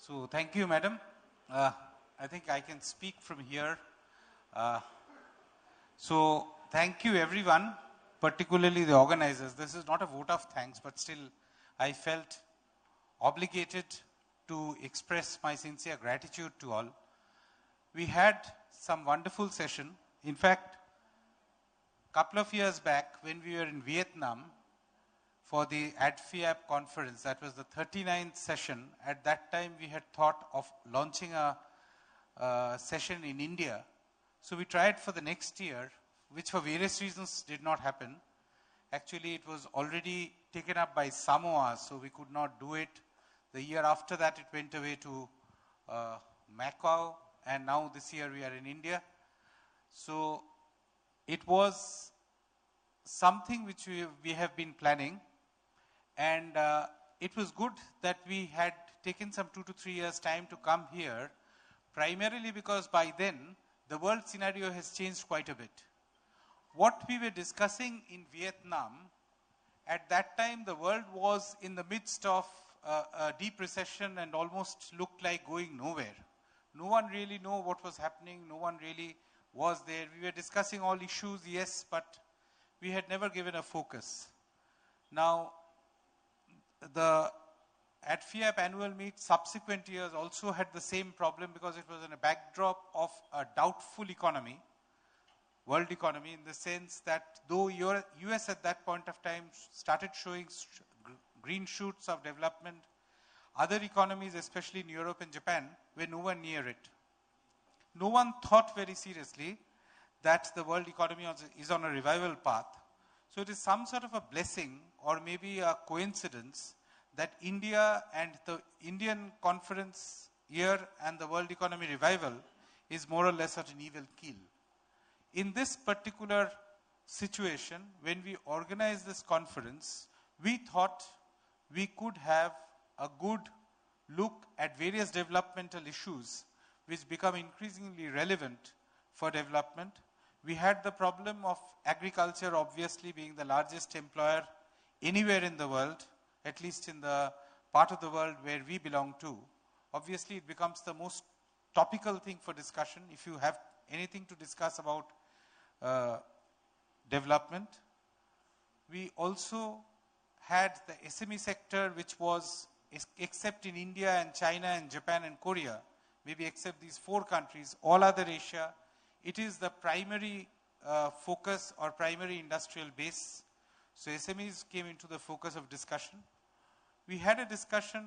So thank you, madam. Uh, I think I can speak from here. Uh, so thank you, everyone, particularly the organizers. This is not a vote of thanks, but still I felt obligated to express my sincere gratitude to all. We had some wonderful session. In fact, a couple of years back when we were in Vietnam, for the ADFIAP conference, that was the 39th session. At that time, we had thought of launching a session in India. So we tried for the next year, which for various reasons did not happen. Actually, it was already taken up by Samoa, so we could not do it. The year after that, it went away to Macau, and now this year we are in India. So it was something which we have been planning. And it was good that we had taken some 2 to 3 years time to come here, primarily because by then the world scenario has changed quite a bit. What we were discussing in Vietnam, at that time the world was in the midst of a deep recession and almost looked like going nowhere. No one really knew what was happening, no one really was there. We were discussing all issues, yes, but we had never given a focus. Now, the ADFIAP annual meet subsequent years also had the same problem because it was in a backdrop of a doubtful economy, world economy, in the sense that though US at that point of time started showing green shoots of development, other economies, especially in Europe and Japan, were nowhere near it. No one thought very seriously that the world economy is on a revival path. So it is some sort of a blessing or maybe a coincidence that India and the Indian conference year and the world economy revival is more or less at an even keel. In this particular situation, when we organized this conference, we thought we could have a good look at various developmental issues which become increasingly relevant for development. We had the problem of agriculture obviously being the largest employer anywhere in the world, at least in the part of the world where we belong to. Obviously, it becomes the most topical thing for discussion if you have anything to discuss about development. We also had the SME sector, which was, except in India and China and Japan and Korea, maybe except these 4 countries, all other Asia, it is the primary focus or primary industrial base. So SMEs came into the focus of discussion. We had a discussion.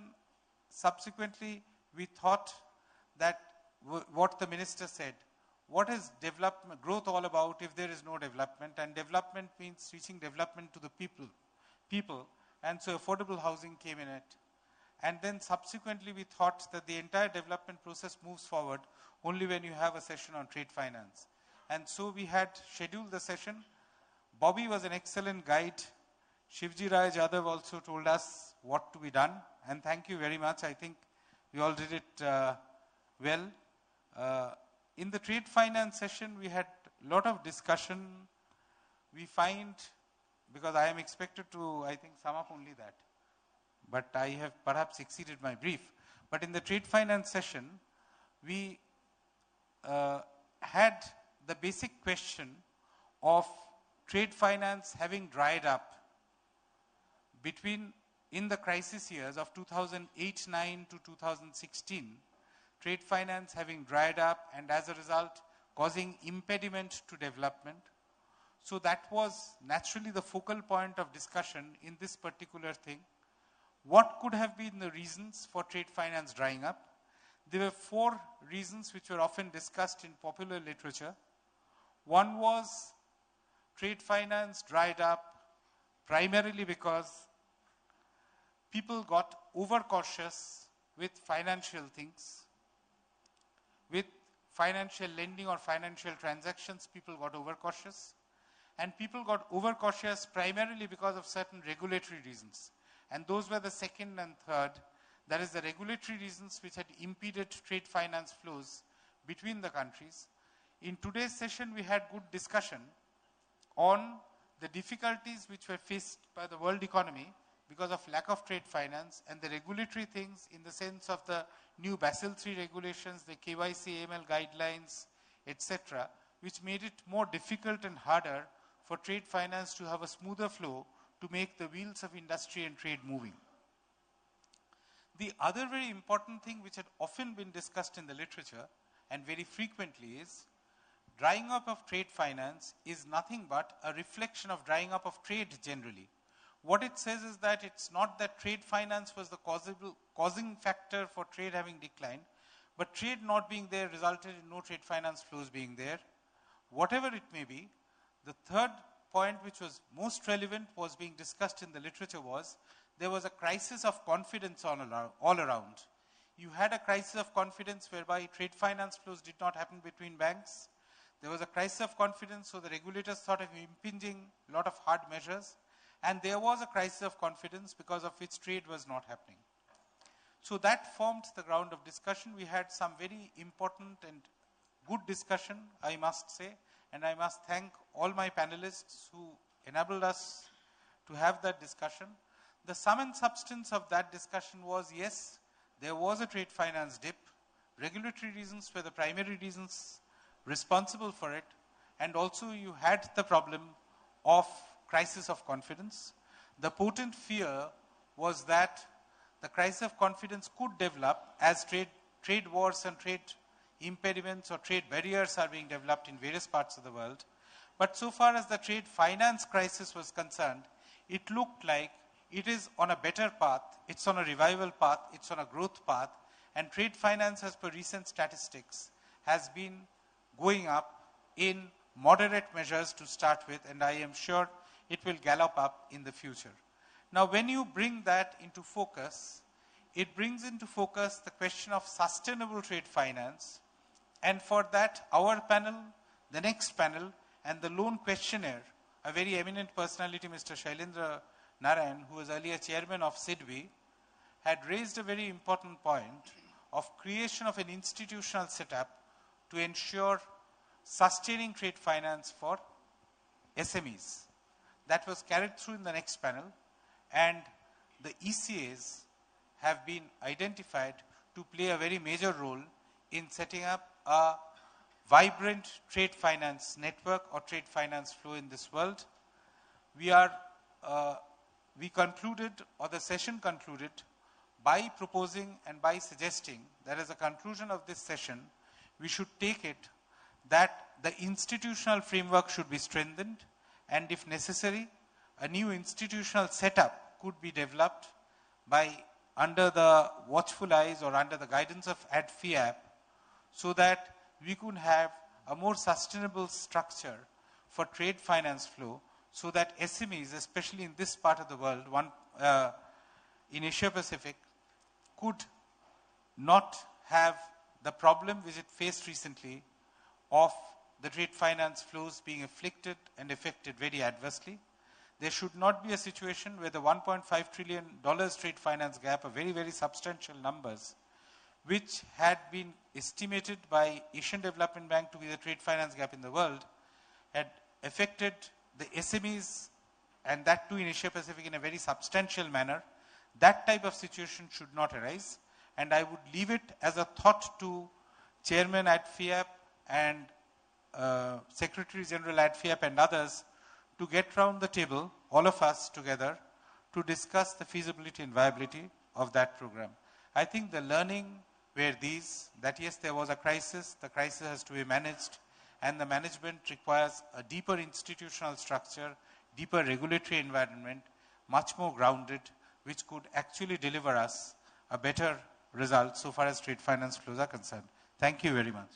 Subsequently, we thought that what the minister said, what is development, growth all about if there is no development? And development means reaching development to the people. And so affordable housing came in it. And then subsequently we thought that the entire development process moves forward only when you have a session on trade finance. And so we had scheduled the session. Bobby was an excellent guide. Shivji Rai Jadhav also told us what to be done. And thank you very much. I think we all did it well. In the trade finance session, we had a lot of discussion. We find, because I am expected to, I think, sum up only that. But I have perhaps exceeded my brief. But in the trade finance session, we had the basic question of trade finance having dried up in the crisis years of 2008-9 to 2016, trade finance having dried up and as a result causing impediment to development. So that was naturally the focal point of discussion in this particular thing. What could have been the reasons for trade finance drying up? There were 4 reasons which were often discussed in popular literature. One was trade finance dried up primarily because people got overcautious with financial things. With financial lending or financial transactions, people got overcautious. And people got overcautious primarily because of certain regulatory reasons. And those were the second and third. That is the regulatory reasons which had impeded trade finance flows between the countries. In today's session, we had good discussion on the difficulties which were faced by the world economy because of lack of trade finance, and the regulatory things in the sense of the new Basel III regulations, the KYC AML guidelines, etc., which made it more difficult and harder for trade finance to have a smoother flow to make the wheels of industry and trade moving. The other very important thing which had often been discussed in the literature and very frequently is drying up of trade finance is nothing but a reflection of drying up of trade generally. What it says is that it's not that trade finance was the causing factor for trade having declined, but trade not being there resulted in no trade finance flows being there. Whatever it may be, the third point which was most relevant was being discussed in the literature was there was a crisis of confidence all around. You had a crisis of confidence whereby trade finance flows did not happen between banks. There was a crisis of confidence, so the regulators thought of impinging a lot of hard measures. And there was a crisis of confidence because of which trade was not happening. So that formed the ground of discussion. We had some very important and good discussion, I must say, and I must thank all my panelists who enabled us to have that discussion. The sum and substance of that discussion was, yes, there was a trade finance dip. Regulatory reasons were the primary reasons responsible for it, and also you had the problem of crisis of confidence. The potent fear was that the crisis of confidence could develop as trade wars and trade impediments or trade barriers are being developed in various parts of the world. But so far as the trade finance crisis was concerned, it looked like it is on a better path, it's on a revival path, it's on a growth path, and trade finance, as per recent statistics, has been going up in moderate measures to start with, and I am sure it will gallop up in the future. Now, when you bring that into focus, it brings into focus the question of sustainable trade finance, and for that, our panel, the next panel, and the lone questionnaire, a very eminent personality, Mr. Shailendra Narayan, who was earlier chairman of SIDBI, had raised a very important point of creation of an institutional setup to ensure sustaining trade finance for SMEs. That was carried through in the next panel, and the ECAs have been identified to play a very major role in setting up a vibrant trade finance network or trade finance flow in this world. We concluded, or the session concluded, by proposing and by suggesting that as a conclusion of this session, we should take it that the institutional framework should be strengthened, and if necessary, a new institutional setup could be developed under the watchful eyes or under the guidance of ADFIAP, so that we could have a more sustainable structure for trade finance flow, so that SMEs, especially in this part of the world, in Asia Pacific, could not have the problem which it faced recently of the trade finance flows being afflicted and affected very adversely. There should not be a situation where the $1.5 trillion trade finance gap, a very, very substantial numbers, which had been estimated by Asian Development Bank to be the trade finance gap in the world, had affected the SMEs, and that too in Asia Pacific in a very substantial manner. That type of situation should not arise, and I would leave it as a thought to Chairman ADFIAP and Secretary General ADFIAP and others to get round the table, all of us together, to discuss the feasibility and viability of that program. I think the learning were these, that yes, there was a crisis, the crisis has to be managed, and the management requires a deeper institutional structure, deeper regulatory environment, much more grounded, which could actually deliver us a better result so far as trade finance flows are concerned. Thank you very much.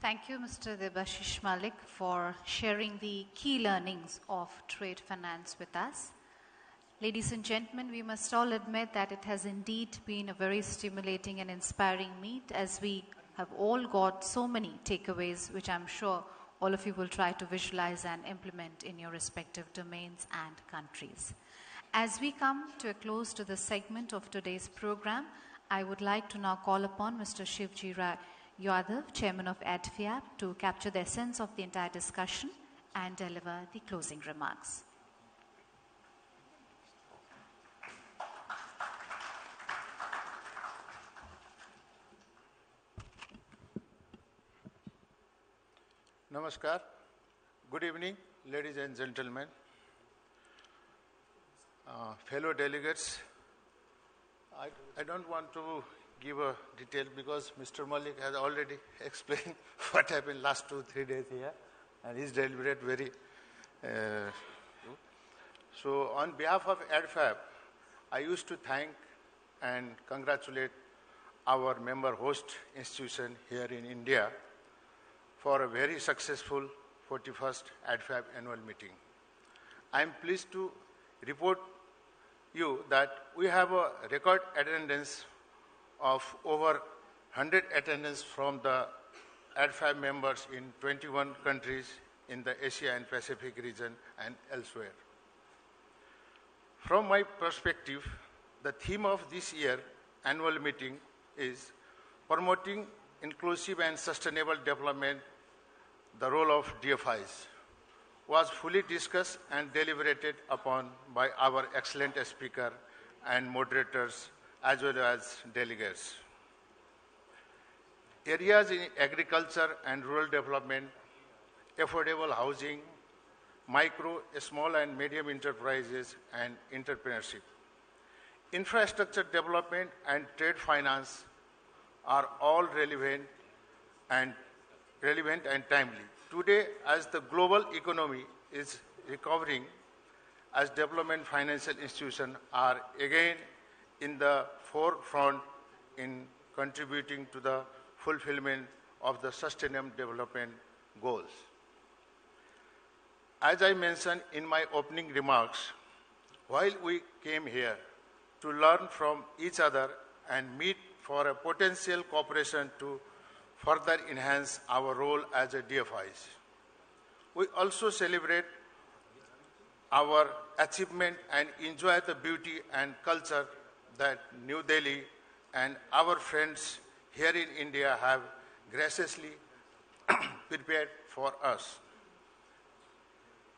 Thank you, Mr. Debashish Malik, for sharing the key learnings of trade finance with us. Ladies and gentlemen, we must all admit that it has indeed been a very stimulating and inspiring meet, as we have all got so many takeaways, which I'm sure all of you will try to visualize and implement in your respective domains and countries. As we come to a close to the segment of today's program, I would like to now call upon Mr. Shivji Rai Yadav, Chairman of ADFIAP, to capture the essence of the entire discussion and deliver the closing remarks. Namaskar. Good evening, ladies and gentlemen. Fellow delegates, I don't want to give a detail because Mr. Malik has already explained what happened last 2-3 days here, and he's deliberate very. So on behalf of ADFIAP, I used to thank and congratulate our member host institution here in India for a very successful 41st ADFIAP annual meeting. I am pleased to report you that we have a record attendance of over 100 attendance from the ADFIAP members in 21 countries in the Asia and Pacific region and elsewhere. From my perspective, the theme of this year's annual meeting is promoting inclusive and sustainable development. The role of DFIs was fully discussed and deliberated upon by our excellent speaker and moderators as well as delegates. Areas in agriculture and rural development, affordable housing, micro, small and medium enterprises and entrepreneurship, infrastructure development and trade finance are all relevant and timely. Today, as the global economy is recovering, as development financial institutions are again in the forefront in contributing to the fulfillment of the Sustainable Development Goals. As I mentioned in my opening remarks, while we came here to learn from each other and meet for a potential cooperation to further enhance our role as a DFIs. We also celebrate our achievement and enjoy the beauty and culture that New Delhi and our friends here in India have graciously prepared for us.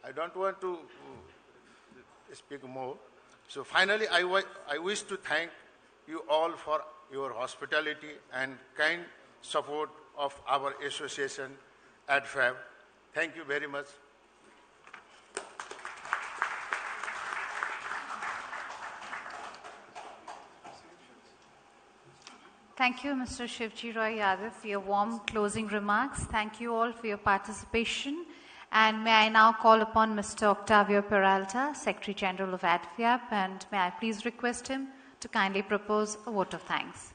I don't want to speak more. So finally, I wish to thank you all for your hospitality and kind support of our association, ADFIAP. Thank you very much. Thank you, Mr. Shivji Roy Yadav, for your warm closing remarks. Thank you all for your participation. And may I now call upon Mr. Octavio Peralta, Secretary General of ADFIAP, and may I please request him to kindly propose a vote of thanks.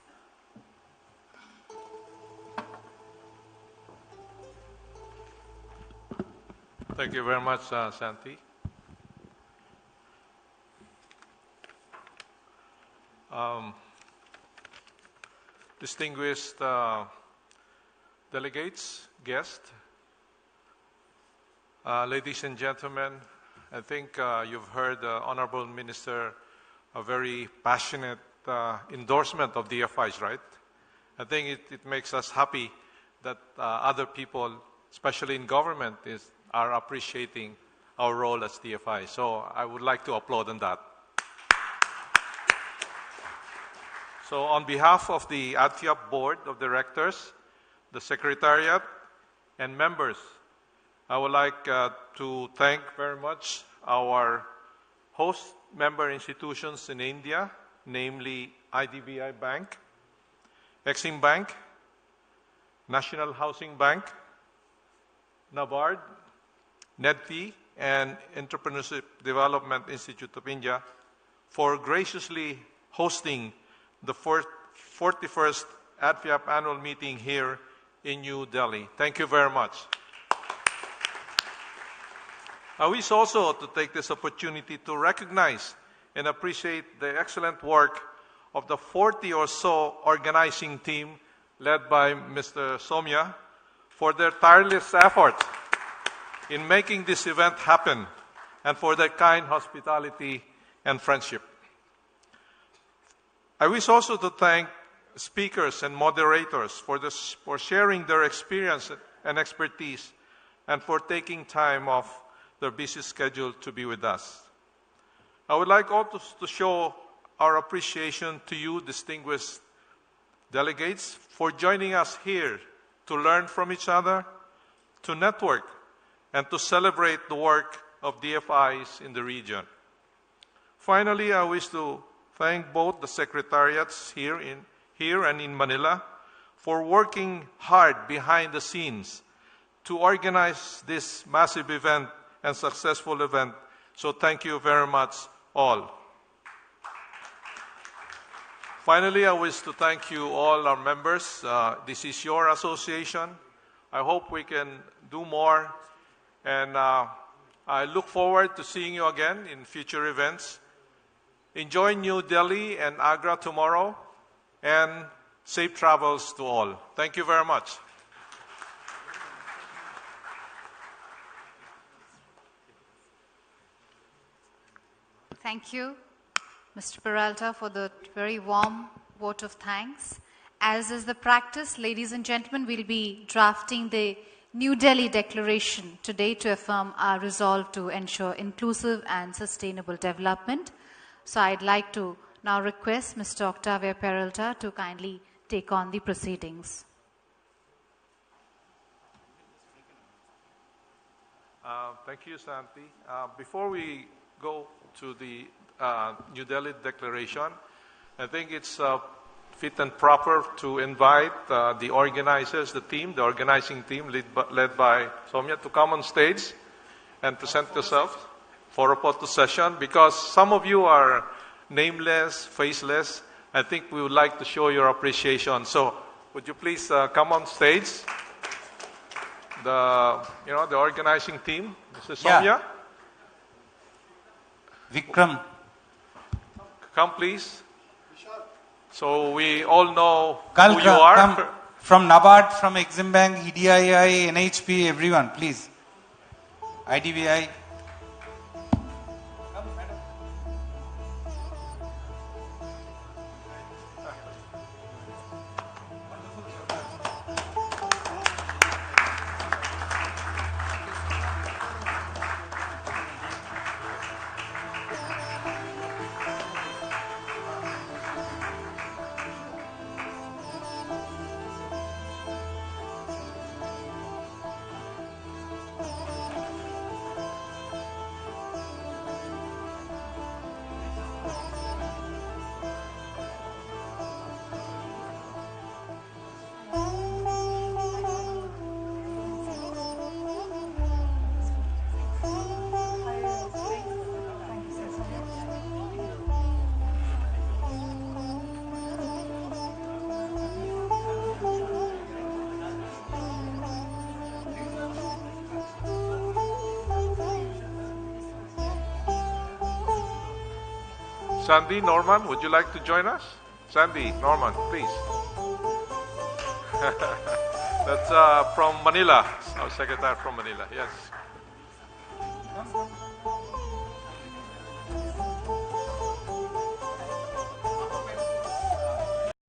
Thank you very much, Santi. Distinguished delegates, guests, ladies and gentlemen, I think you've heard the Honorable Minister a very passionate endorsement of DFIs, right? I think it makes us happy that other people, especially in government, are appreciating our role as DFI. So I would like to applaud on that. So on behalf of the ADFIAP Board of Directors, the Secretariat, and members, I would like to thank very much our host member institutions in India, namely IDBI Bank, Exim Bank, National Housing Bank, NABARD, NEDFI, and Entrepreneurship Development Institute of India for graciously hosting the 41st ADFIAP annual meeting here in New Delhi. Thank you very much. I wish also to take this opportunity to recognize and appreciate the excellent work of the 40 or so organizing team led by Mr. Somya for their tireless effort in making this event happen and for their kind hospitality and friendship. I wish also to thank speakers and moderators for sharing their experience and expertise and for taking time off their busy schedule to be with us. I would like also to show our appreciation to you, distinguished delegates, for joining us here to learn from each other, to network, and to celebrate the work of DFIs in the region. Finally, I wish to thank both the secretariats here and in Manila for working hard behind the scenes to organize this massive event and successful event. So thank you very much all. Finally, I wish to thank you all our members. This is your association. I hope we can do more, and I look forward to seeing you again in future events. Enjoy New Delhi and Agra tomorrow, and safe travels to all. Thank you very much. Thank you, Mr. Peralta, for the very warm vote of thanks. As is the practice, ladies and gentlemen, we'll be drafting the New Delhi Declaration today to affirm our resolve to ensure inclusive and sustainable development. So I'd like to now request Mr. Octavio Peralta to kindly take on the proceedings. Thank you, Santi. Before we go to the New Delhi Declaration, I think it's fit and proper to invite the organizers, the organizing team led by Soumya, to come on stage and present yourselves for a photo session. Because some of you are nameless, faceless, I think we would like to show your appreciation. So would you please come on stage? The organizing team, Mrs. Soumya. Yeah. Vikram. Come, please. So we all know Kal, who you are. Come from NABARD, from Exim Bank, EDII, NHP, everyone, please. IDBI. Sandy, Norman, would you like to join us? Sandy, Norman, please. That's from Manila, our secretary from Manila, yes.